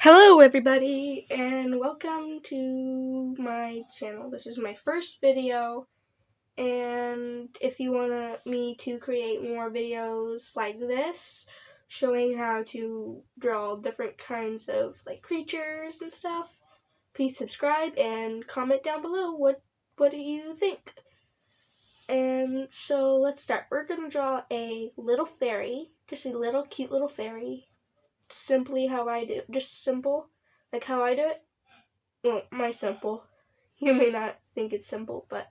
Hello everybody and welcome to my channel. This is my first video, and if you want me to create more videos like this showing how to draw different kinds of creatures and stuff, please subscribe and comment down below what do you think. And so let's start. We're going to draw a little fairy, just a little cute little fairy, simply how I do, just simple like how I do it. Well, my simple. You may not think it's simple, but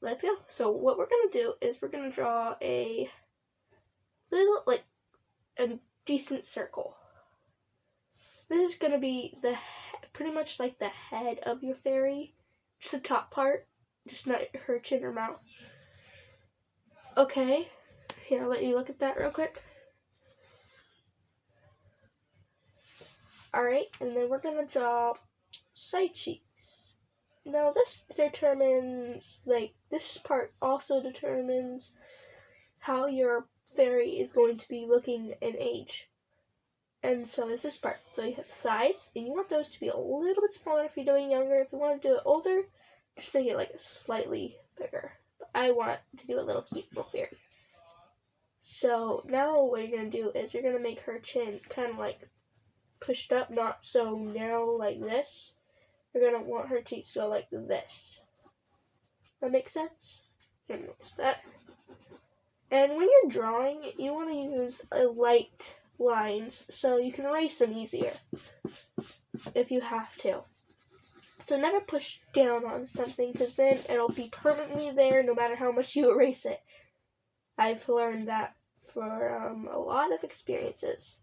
let's go. So what we're going to do is we're going to draw a little, a decent circle. This is going to be pretty much like the head of your fairy. Just the top part, just not her chin or mouth. Okay, here, I'll let you look at that real quick. Alright, and then we're going to draw side cheeks. Now this determines, this part also determines how your fairy is going to be looking in age. And so is this part. So you have sides, and you want those to be a little bit smaller if you're doing younger. If you want to do it older, just make it slightly bigger. But I want to do a little cute little fairy. So now what you're going to do is you're going to make her chin kind of pushed up, not so narrow like this. You're going to want her cheeks to go like this. That makes sense? You can notice that. And when you're drawing, you want to use light lines so you can erase them easier if you have to. So never push down on something, because then it'll be permanently there no matter how much you erase it. I've learned that for a lot of experiences.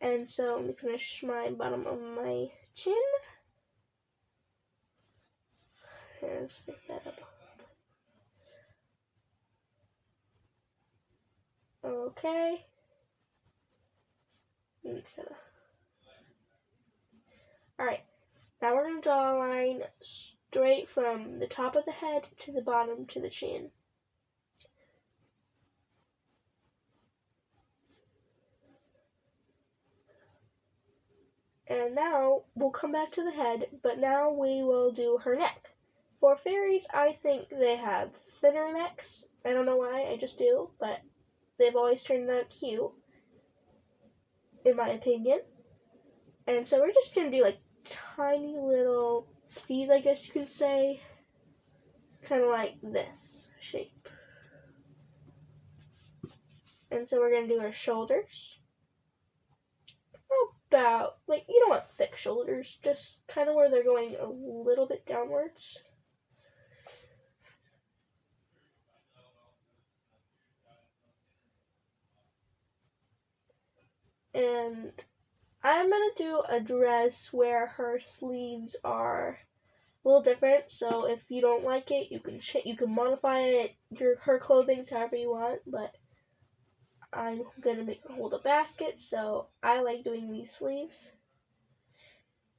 And so let me finish my bottom of my chin. Let's fix that up. Okay. Alright, now we're going to draw a line straight from the top of the head to the bottom to the chin. And now we'll come back to the head, but now we will do her neck. For fairies, I think they have thinner necks. I don't know why, I just do, but they've always turned out cute, in my opinion. And so we're just going to do tiny little C's, I guess you could say. Kind of like this shape. And so we're going to do her shoulders. About, you don't want thick shoulders, just kind of where they're going a little bit downwards. And I'm going to do a dress where her sleeves are a little different, so if you don't like it, you can modify it, her clothing's however you want, but I'm going to make her hold a basket, so I like doing these sleeves.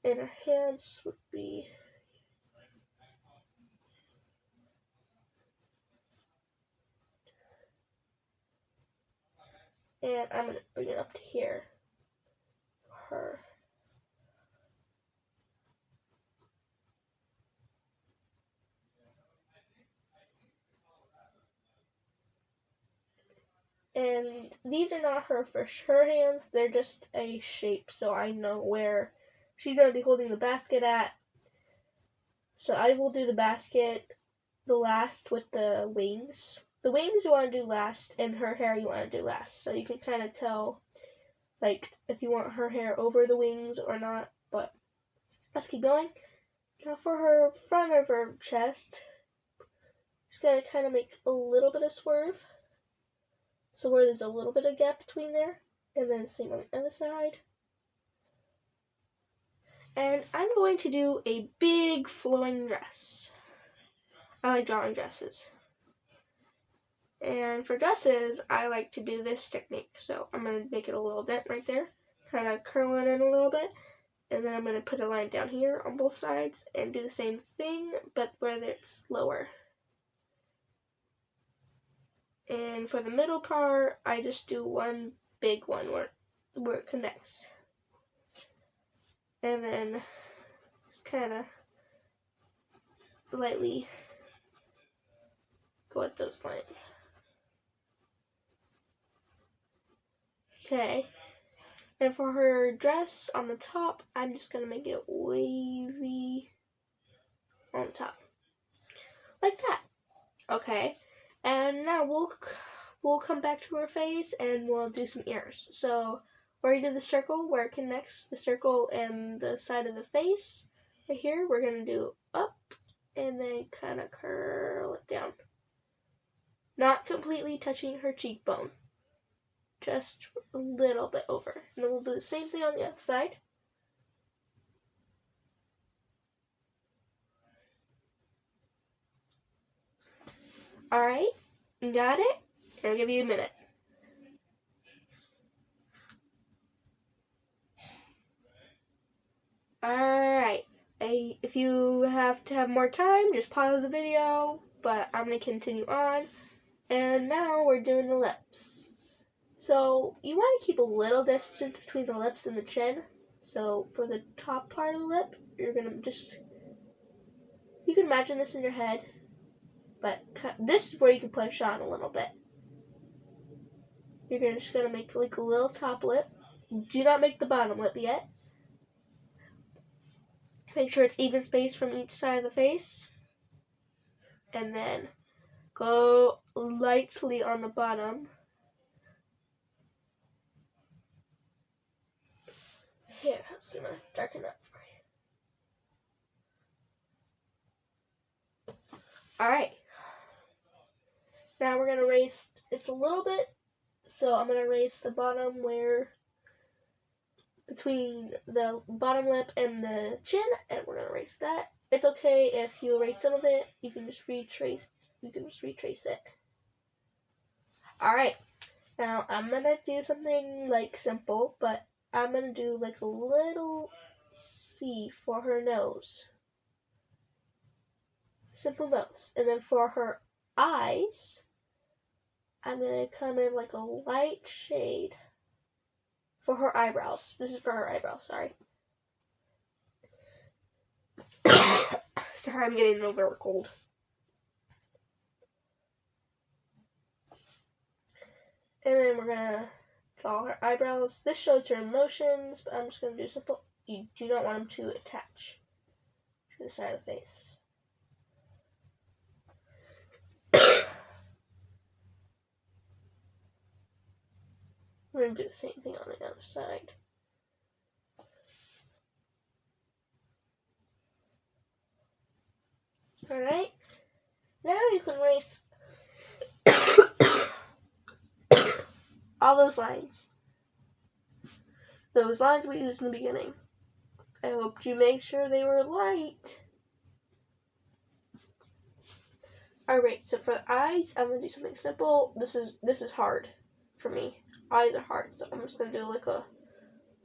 And her hands would be... And I'm going to bring it up to here. Her. And these are not her hands, they're just a shape, so I know where she's going to be holding the basket at. So I will do the basket the last with the wings. The wings you want to do last, and her hair you want to do last. So you can kind of tell, if you want her hair over the wings or not. But let's keep going. Now for her front of her chest, just going to kind of make a little bit of swerve. So where there's a little bit of gap between there, and then same on the other side. And I'm going to do a big flowing dress. I like drawing dresses. And for dresses, I like to do this technique. So I'm going to make it a little dent right there, kind of curl it in a little bit, and then I'm going to put a line down here on both sides and do the same thing, but where it's lower. And for the middle part, I just do one big one where it connects. And then just kind of lightly go at those lines. Okay. And for her dress on the top, I'm just going to make it wavy on the top. Like that. Okay. And now we'll come back to her face and we'll do some ears. So where you did the circle, where it connects the circle and the side of the face, right here, we're going to do up and then kind of curl it down. Not completely touching her cheekbone. Just a little bit over. And then we'll do the same thing on the other side. Alright, you got it? I'll give you a minute. Alright, if you have to have more time, just pause the video, but I'm going to continue on. And now we're doing the lips. So you want to keep a little distance between the lips and the chin. So for the top part of the lip, you're going to you can imagine this in your head, but this is where you can push on a little bit. You're just going to make like a little top lip. Do not make the bottom lip yet. Make sure it's even space from each side of the face. And then go lightly on the bottom. Here, I was going to darken up for you. Alright. Now we're going to erase, it's a little bit, so I'm going to erase the bottom where, between the bottom lip and the chin, and we're going to erase that. It's okay if you erase some of it, you can just retrace it. Alright, now I'm going to do something like simple, but I'm going to do like a little C for her nose. Simple nose. And then for her eyes, I'm going to come in like a light shade for her eyebrows. This is for her eyebrows, sorry. Sorry, I'm getting over a cold. And then we're going to draw her eyebrows. This shows her emotions, but I'm just going to do simple. You do not want them to attach to the side of the face. We're going to do the same thing on the other side. Alright, now you can erase all those lines. Those lines we used in the beginning. I hope you make sure they were light. Alright, so for the eyes, I'm going to do something simple. This is hard for me. Eyes are hard, so I'm just going to do like a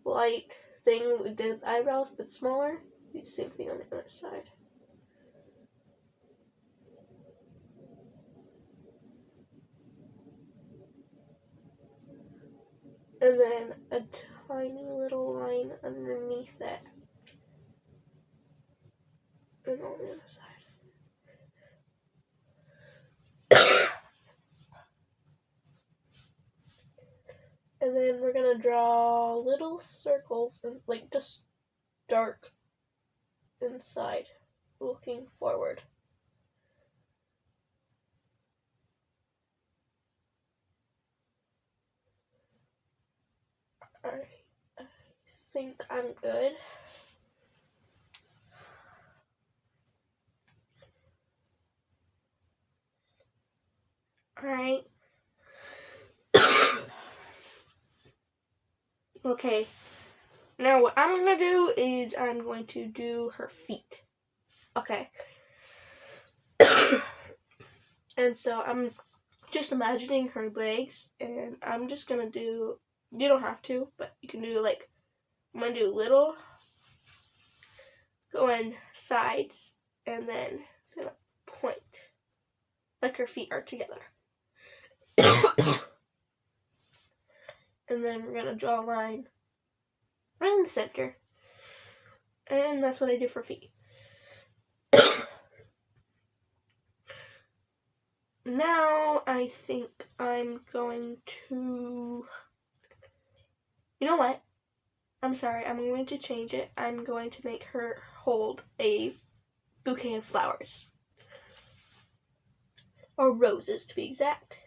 light thing we did with eyebrows, but smaller. Do the same thing on the other side. And then a tiny little line underneath that. And on the other side. And then we're going to draw little circles, and like just dark inside, looking forward. Alright, I think I'm good. Alright. Okay. Now what I'm going to do is I'm going to do her feet. Okay. And so I'm just imagining her legs, and I'm just going to do, you don't have to, but you can do like, I'm going to do little, go in sides, and then it's going to point, like her feet are together. And then we're going to draw a line right in the center And that's what I do for feet. Now I think I'm going to... You know what? I'm sorry, I'm going to change it. I'm going to make her hold a bouquet of flowers. Or roses, to be exact.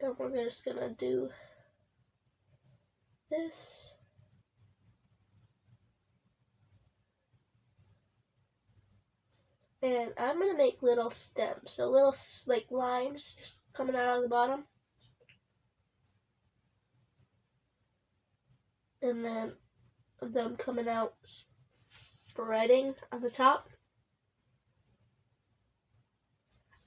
And we're just gonna do this. And I'm gonna make little stems, so little like lines just coming out of the bottom. And then them coming out spreading on the top.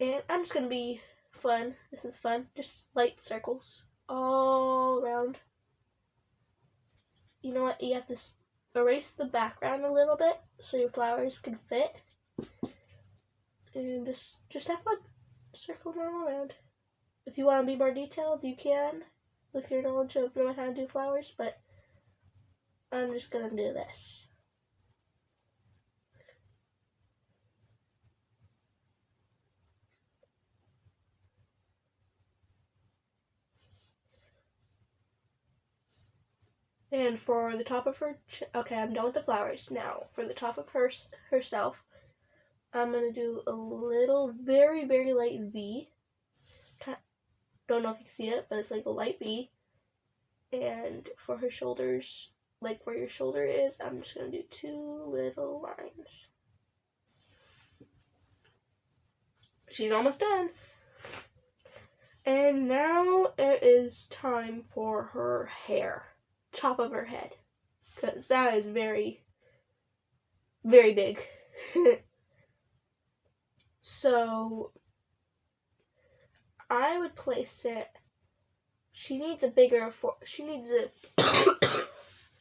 And I'm just gonna be fun. This is fun. Just light circles all around. You know what? You have to erase the background a little bit so your flowers can fit. And just have fun. Circle them all around. If you want to be more detailed, you can with your knowledge of knowing how to do flowers, but I'm just gonna do this. And for the top of her, okay, I'm done with the flowers. Now, for the top of herself, I'm gonna do a little, very, very light V. Don't know if you can see it, but it's like a light V. And for her shoulders, like where your shoulder is, I'm just gonna do 2 little lines. She's almost done. And now it is time for her hair. Top of her head. Because that is very, very big. So, I would place it... She needs a bigger... She needs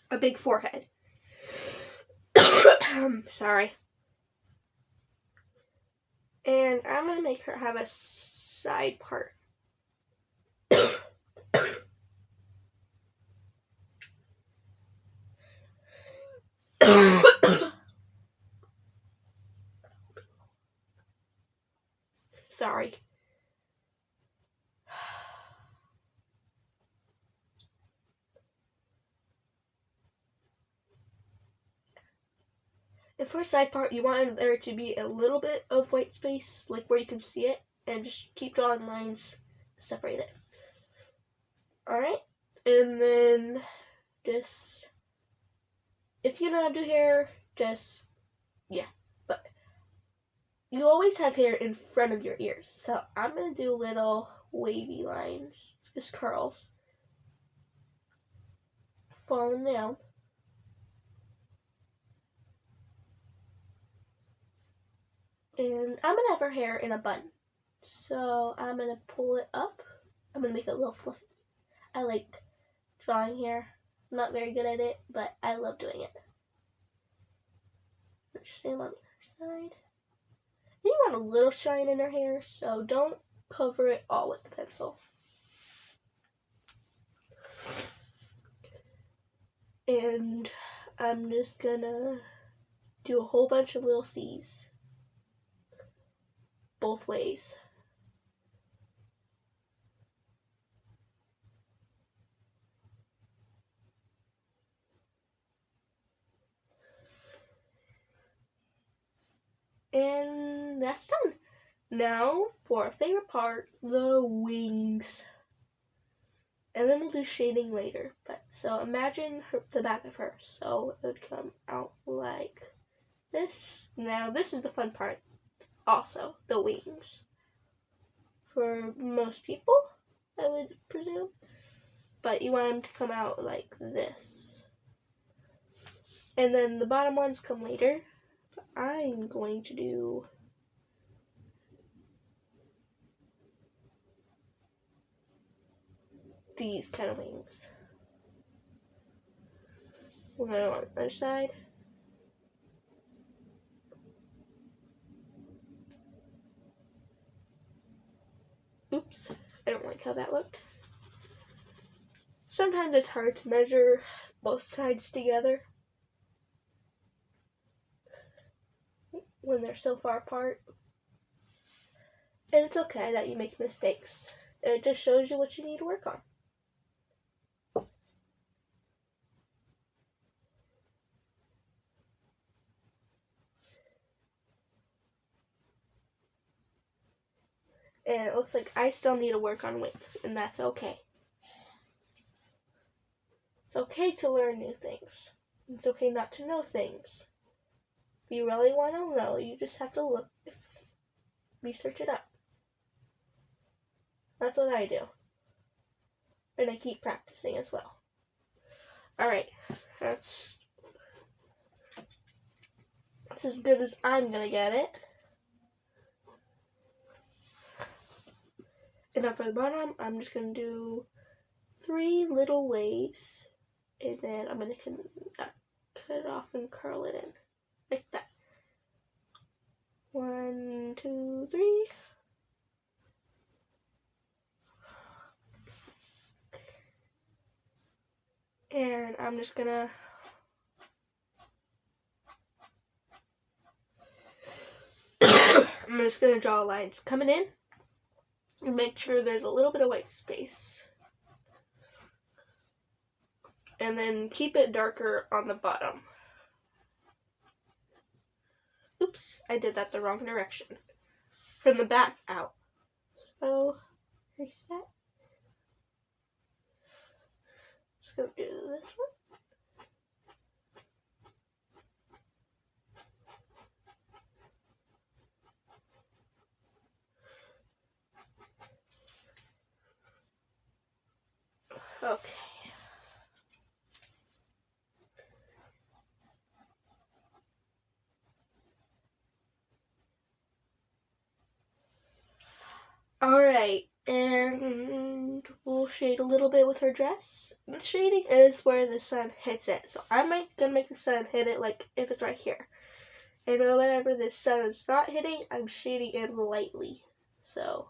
a big forehead. Sorry. And I'm going to make her have a side part. Sorry. And for a side part, you want there to be a little bit of white space, like where you can see it, and just keep drawing lines to separate it. Alright? And then just, if you know how to do hair, just, yeah. But you always have hair in front of your ears. So I'm going to do little wavy lines, just curls, falling down. And I'm going to have her hair in a bun. So I'm going to pull it up. I'm going to make it a little fluffy. I like drawing hair. I'm not very good at it, but I love doing it. Same on the other side. You want a little shine in her hair, so don't cover it all with the pencil. And I'm just gonna do a whole bunch of little C's. Both ways. And that's done. Now for our favorite part, the wings. And then we'll do shading later. But so imagine the back of her. So it would come out like this. Now this is the fun part. Also, the wings. For most people, I would presume. But you want them to come out like this. And then the bottom ones come later. But I'm going to do these kind of wings. We're going to go on the other side. Oops, I don't like how that looked. Sometimes it's hard to measure both sides together. when they're so far apart. And it's okay that you make mistakes. It just shows you what you need to work on. And it looks like I still need to work on wings, and that's okay. It's okay to learn new things. It's okay not to know things. If you really want to know, you just have to research it up. That's what I do. And I keep practicing as well. Alright, that's as good as I'm gonna get it. And now for the bottom, I'm just gonna do 3 little waves. And then I'm gonna cut it off and curl it in. Like that. 1, 2, 3. And I'm just gonna draw lines coming in and make sure there's a little bit of white space. And then keep it darker on the bottom. Oops, I did that the wrong direction. From the back out. So, here's that. Just gonna do this one. Okay. Alright, and we'll shade a little bit with her dress. The shading is where the sun hits it. So I'm gonna make the sun hit it like if it's right here. And whenever the sun is not hitting, I'm shading it lightly. So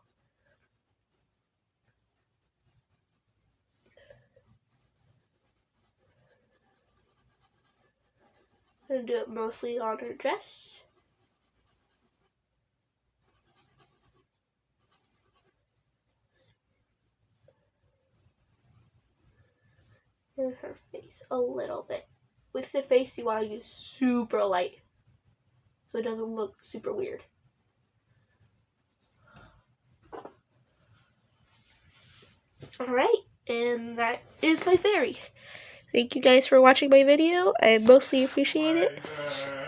I'm gonna do it mostly on her dress. And her face a little bit. With the face, you want to use super light so it doesn't look super weird. Alright, and that is my fairy. Thank you guys for watching my video. I mostly appreciate it.